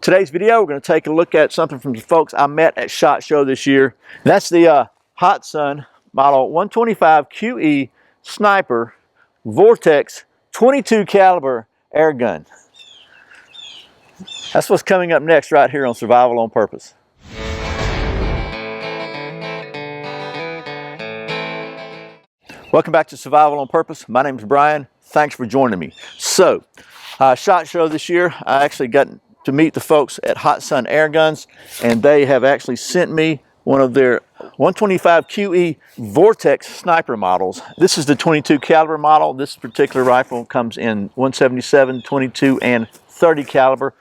Today's video, we're going to take a look at something from the folks I met at SHOT Show this year. That's the Hatsan model 125QE Sniper Vortex 22 caliber air gun. That's what's coming up next right here on Survival on Purpose. Welcome back to Survival on Purpose. My name is Brian. Thanks for joining me. So, SHOT Show this year, I actually got to meet the folks at Hatsan Air Guns, and they have actually sent me one of their 125QE Vortex sniper models. This is the 22 caliber model. This particular rifle comes in 177, 22, and 30 caliber.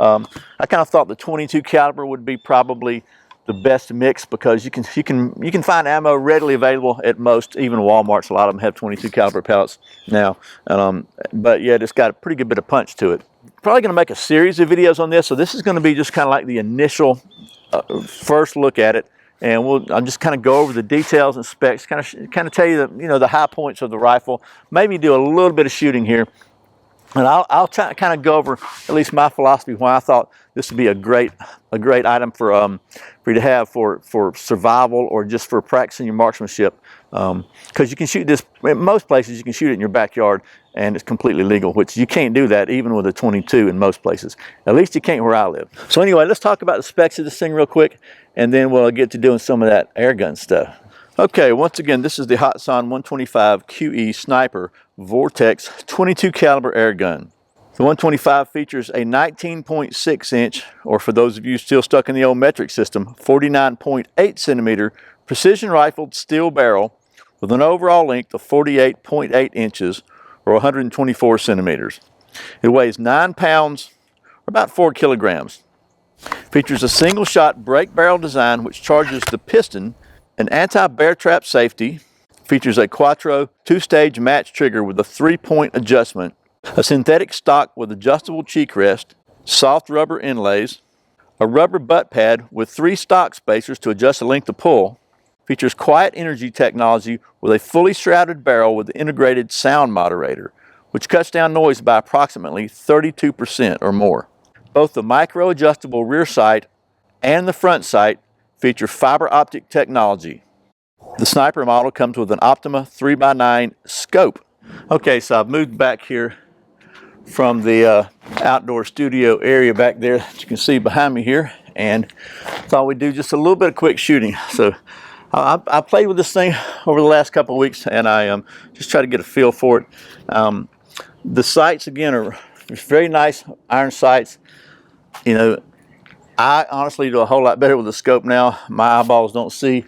I kind of thought the 22 caliber would be probably the best mix because you can find ammo readily available at most, even Walmart's. A lot of them have 22 caliber pellets now, but yeah, it's got a pretty good bit of punch to it. Probably going to make a series of videos on this, so this is going to be just kind of like the initial first look at it, and I'll just kind of go over the details and specs, kind of tell you the high points of the rifle, maybe do a little bit of shooting here. And I'll kind of go over at least my philosophy why I thought this would be a great item for you to have for survival or just for practicing your marksmanship. Because you can shoot this in most places. You can shoot it in your backyard and it's completely legal, which you can't do that even with a 22 in most places. At least you can't where I live. So anyway, let's talk about the specs of this thing real quick, and then we'll get to doing some of that air gun stuff. Okay, once again, this is the Hatsan 125QE Sniper Vortex 22 caliber air gun. The 125 features a 19.6 inch, or for those of you still stuck in the old metric system, 49.8 centimeter precision rifled steel barrel with an overall length of 48.8 inches or 124 centimeters. It weighs 9 pounds or about 4 kilograms. Features a single shot break barrel design which charges the piston, an anti-bear trap safety, features a Quattro 2-stage match trigger with a 3-point adjustment, a synthetic stock with adjustable cheek rest, soft rubber inlays, a rubber butt pad with 3 stock spacers to adjust the length of pull, features quiet energy technology with a fully shrouded barrel with integrated sound moderator, which cuts down noise by approximately 32% or more. Both the micro adjustable rear sight and the front sight feature fiber optic technology. The sniper model comes with an Optima 3x9 scope. Okay, so I've moved back here from the outdoor studio area back there that you can see behind me here, and thought we'd do just a little bit of quick shooting. So I played with this thing over the last couple of weeks, and I just try to get a feel for it. The sights, again, are very nice iron sights. You know, I honestly do a whole lot better with the scope now. My eyeballs don't see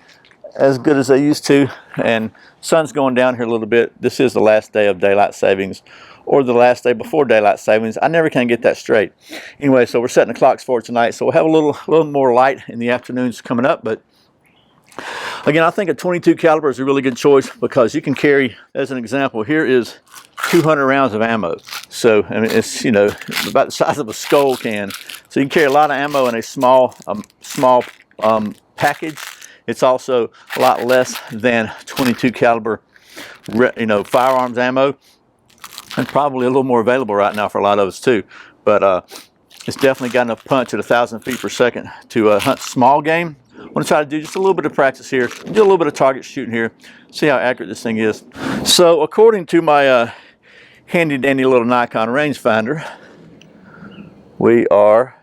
as good as they used to, and sun's going down here a little bit. This is the last day of daylight savings, or the last day before daylight savings. I never can get that straight. Anyway, so we're setting the clocks for it tonight, so we'll have a little more light in the afternoons coming up. But again, I think a 22 caliber is a really good choice because you can carry, as an example, here is 200 rounds of ammo. So I mean, it's about the size of a skull can. So you can carry a lot of ammo in a small package. It's also a lot less than 22 caliber, firearms ammo, and probably a little more available right now for a lot of us too. But it's definitely got enough punch at 1,000 feet per second to hunt small game. I'm going to try to do just a little bit of practice here, do a little bit of target shooting here, see how accurate this thing is. So according to my handy dandy little Nikon rangefinder, we are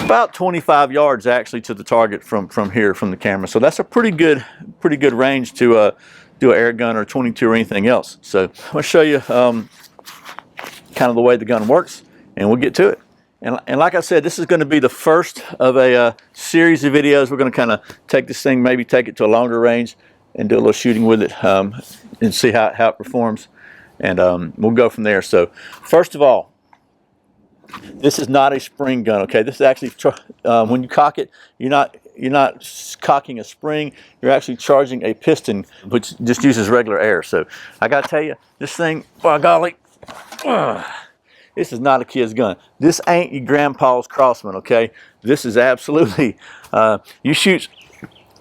about 25 yards actually to the target from here, from the camera. So that's a pretty good range to do an air gun or 22 or anything else. So I'm going to show you kind of the way the gun works, and we'll get to it. And like I said, this is going to be the first of a series of videos. We're going to kind of take this thing, maybe take it to a longer range and do a little shooting with it, and see how it performs. And we'll go from there. So first of all, this is not a spring gun, okay? This is actually, when you cock it, you're not cocking a spring. You're actually charging a piston, which just uses regular air. So I got to tell you, this thing, by golly, this is not a kid's gun. This ain't your grandpa's Crossman, okay? This is absolutely, you shoot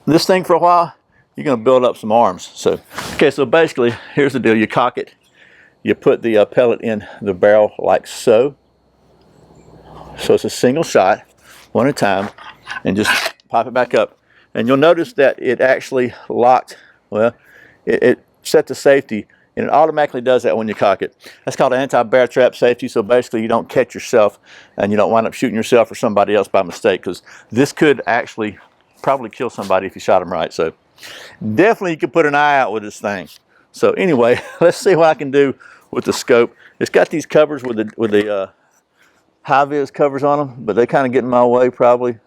this thing for a while, you're going to build up some arms. So, okay, so basically, here's the deal. You cock it. You put the pellet in the barrel like so. So it's a single shot. one at a time, and just pop it back up. And you'll notice that it actually locked, well, it set the safety, and it automatically does that when you cock it. That's called anti-bear trap safety. So basically you don't catch yourself and you don't wind up shooting yourself or somebody else by mistake, because this could actually probably kill somebody if you shot them right. So definitely you can put an eye out with this thing. So anyway, let's see what I can do with the scope. It's got these covers with the high-vis covers on them, but they kind of get in my way probably.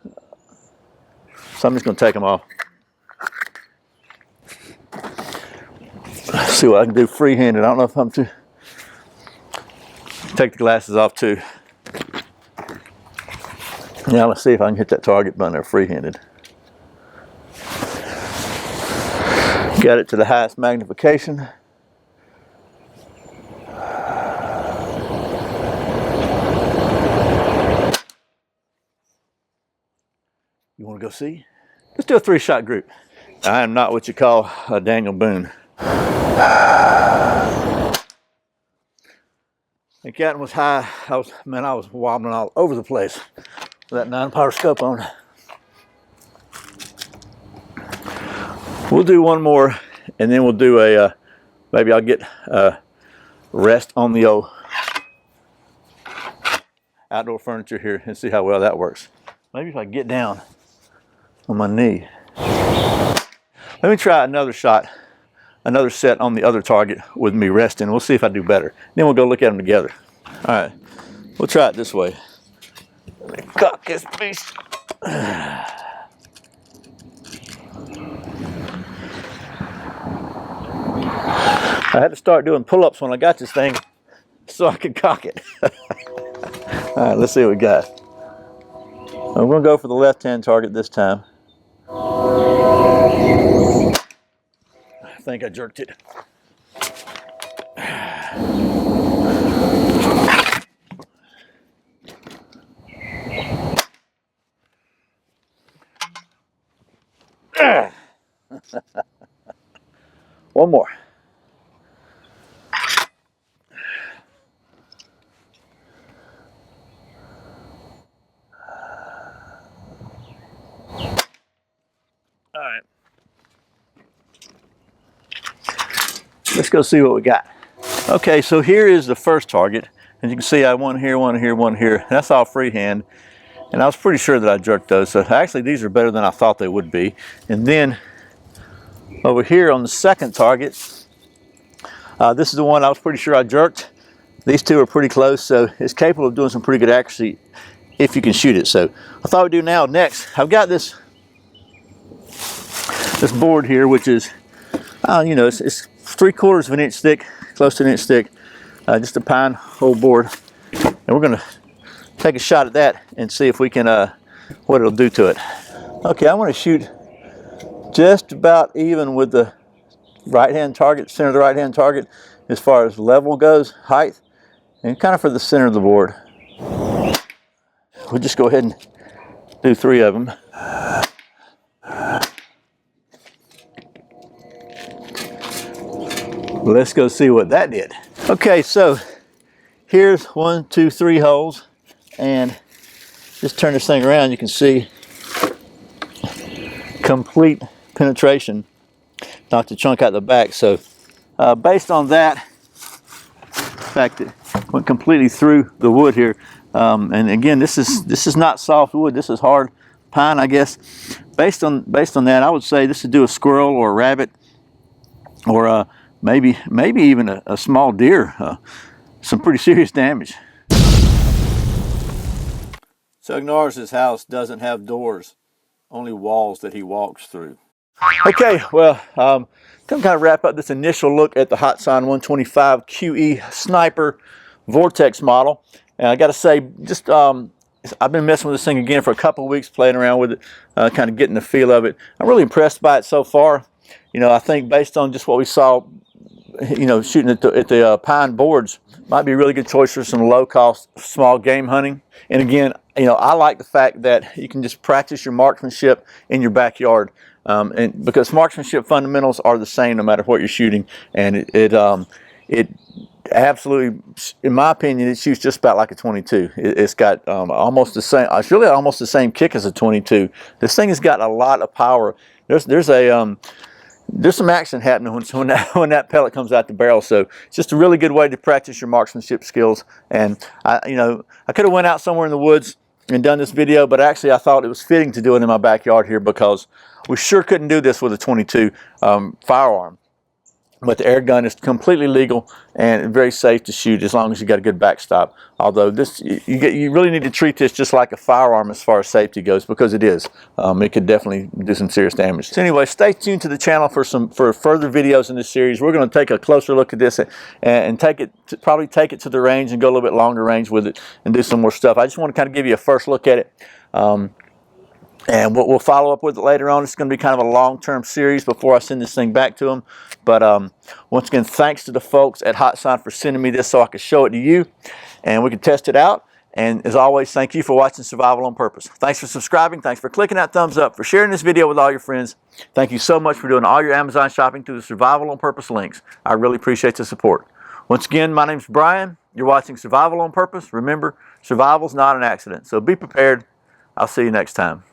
So I'm just going to take them off. Let's see what I can do free-handed. I don't know if I'm too... Take the glasses off too. Now let's see if I can hit that target button there free-handed. Got it to the highest magnification. You want to go see? Let's do a 3-shot group. I am not what you call a Daniel Boone. The captain was high. I was wobbling all over the place with that 9-power scope on. We'll do one more, and then we'll do a, maybe I'll get rest on the old outdoor furniture here and see how well that works. Maybe if I get down on my knee. Let me try another shot, another set on the other target with me resting. We'll see if I do better. Then we'll go look at them together. All right, we'll try it this way. Let me cock this beast. I had to start doing pull-ups when I got this thing so I could cock it. All right, let's see what we got. I'm going to go for the left-hand target this time. I think I jerked it. One more. All right. Let's go see what we got. Okay, so here is the first target. As you can see, I have one here, one here, one here. That's all freehand. And I was pretty sure that I jerked those. So actually, these are better than I thought they would be. And then over here on the second target, this is the one I was pretty sure I jerked. These two are pretty close, so it's capable of doing some pretty good accuracy if you can shoot it. So I thought we'd do now next. I've got this board here, which is, you know, it's 3/4 of an inch thick, close to an inch thick, just a pine old board. And we're gonna take a shot at that and see if we can, what it'll do to it. Okay, I want to shoot just about even with the right-hand target, center of the right-hand target, as far as level goes, height, and kind of for the center of the board. We'll just go ahead and do 3 of them. Let's go see what that did. Okay, so here's 1, 2, 3 holes, and just turn this thing around. You can see complete penetration, knocked the chunk out the back. So based on that, the fact that it went completely through the wood here, and again, this is not soft wood. This is hard pine, I guess. Based on that, I would say this would do a squirrel or a rabbit, or maybe even a small deer, some pretty serious damage. So Ignar's house doesn't have doors, only walls that he walks through. Okay, well, I'm going to kind of wrap up this initial look at the Hatsan 125QE Sniper Vortex model. And I got to say, just I've been messing with this thing again for a couple of weeks, playing around with it, kind of getting the feel of it. I'm really impressed by it so far. You know, I think based on just what we saw, you know, shooting at the pine boards, might be a really good choice for some low-cost, small game hunting. And again, you know, I like the fact that you can just practice your marksmanship in your backyard, and because marksmanship fundamentals are the same no matter what you're shooting, and it absolutely, in my opinion, it shoots just about like a 22. It's got almost the same. It's really almost the same kick as a 22. This thing has got a lot of power. There's some action happening when that pellet comes out the barrel. So it's just a really good way to practice your marksmanship skills. And I could have went out somewhere in the woods and done this video, but actually I thought it was fitting to do it in my backyard here because we sure couldn't do this with a 22 firearm. But the air gun is completely legal and very safe to shoot as long as you got a good backstop. Although this, you really need to treat this just like a firearm as far as safety goes, because it is. It could definitely do some serious damage. So anyway, stay tuned to the channel for further videos in this series. We're going to take a closer look at this and probably take it to the range and go a little bit longer range with it and do some more stuff. I just want to kind of give you a first look at it. And we'll follow up with it later on. It's going to be kind of a long-term series before I send this thing back to them. But once again, thanks to the folks at Hatsan for sending me this so I could show it to you and we could test it out. And as always, thank you for watching Survival on Purpose. Thanks for subscribing. Thanks for clicking that thumbs up, for sharing this video with all your friends. Thank you so much for doing all your Amazon shopping through the Survival on Purpose links. I really appreciate the support. Once again, my name's Brian. You're watching Survival on Purpose. Remember, survival's not an accident. So be prepared. I'll see you next time.